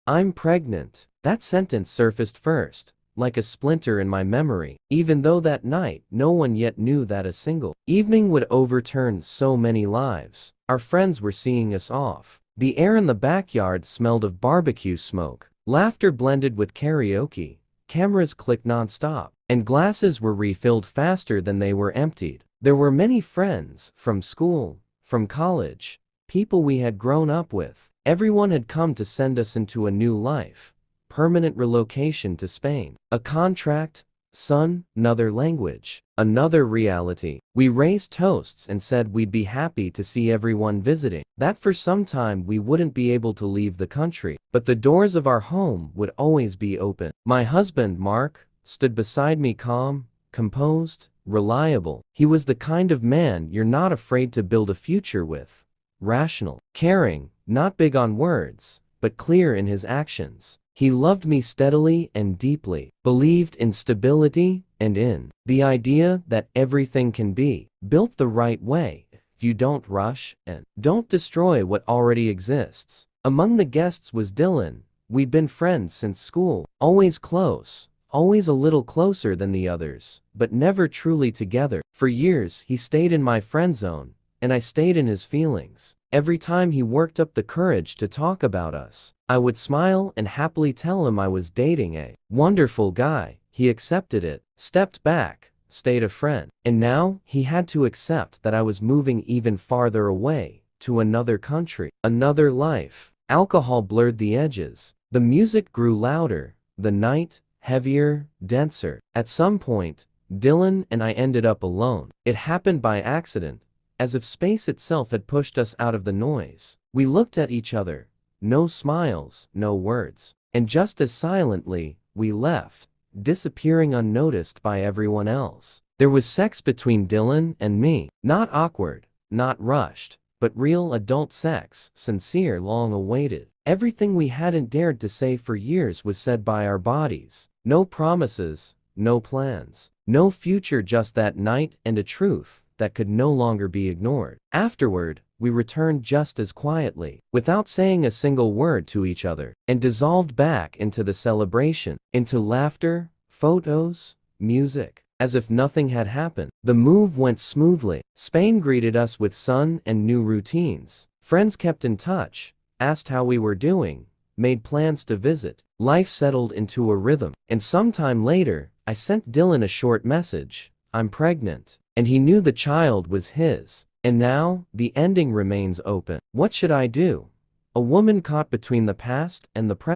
I'm pregnant. That sentence surfaced first, like a splinter in my memory, even though that night no one yet knew that a single evening would overturn so many lives. Our friends were seeing us off. The air in the backyard smelled of barbecue smoke. Laughter blended with karaoke. Cameras clicked nonstop, and glasses were refilled faster than they were emptied. There were many friends, from school, from college, people we had grown up with. Everyone had come to send us into a new life. Permanent relocation to Spain. A contract, son, another language, another reality. We raised toasts and said we'd be happy to see everyone visiting, that for some time we wouldn't be able to leave the country, but the doors of our home would always be open. My husband, Mark, stood beside me, calm, composed, reliable. He was the kind of man you're not afraid to build a future with. Rational, caring, not big on words, but clear in his actions. He loved me steadily and deeply, believed in stability and in the idea that everything can be built the right way if you don't rush and don't destroy what already exists. Among the guests was Dylan. We'd been friends since school, always close, always a little closer than the others, but never truly together. For years he stayed in my friend zone, and I stayed in his feelings. Every time he worked up the courage to talk about us, I would smile and happily tell him I was dating a wonderful guy. He accepted it, stepped back, stayed a friend. And now he had to accept that I was moving even farther away, to another country, another life. Alcohol blurred the edges. The music grew louder, the night heavier, denser. At some point, Dylan and I ended up alone. It happened by accident, as if space itself had pushed us out of the noise. We looked at each other, no smiles, no words, and just as silently, we left, disappearing unnoticed by everyone else. There was sex between Dylan and me, not awkward, not rushed, but real adult sex, sincere, long awaited. Everything we hadn't dared to say for years was said by our bodies. No promises, no plans, no future, just that night and a truth that could no longer be ignored. Afterward, we returned just as quietly, without saying a single word to each other, and dissolved back into the celebration, into laughter, photos, music, as if nothing had happened. The move went smoothly. Spain greeted us with sun and new routines. Friends kept in touch, asked how we were doing, made plans to visit. Life settled into a rhythm, and sometime later, I sent Dylan a short message. I'm pregnant. And he knew the child was his. And now, the ending remains open. What should I do? A woman caught between the past and the present.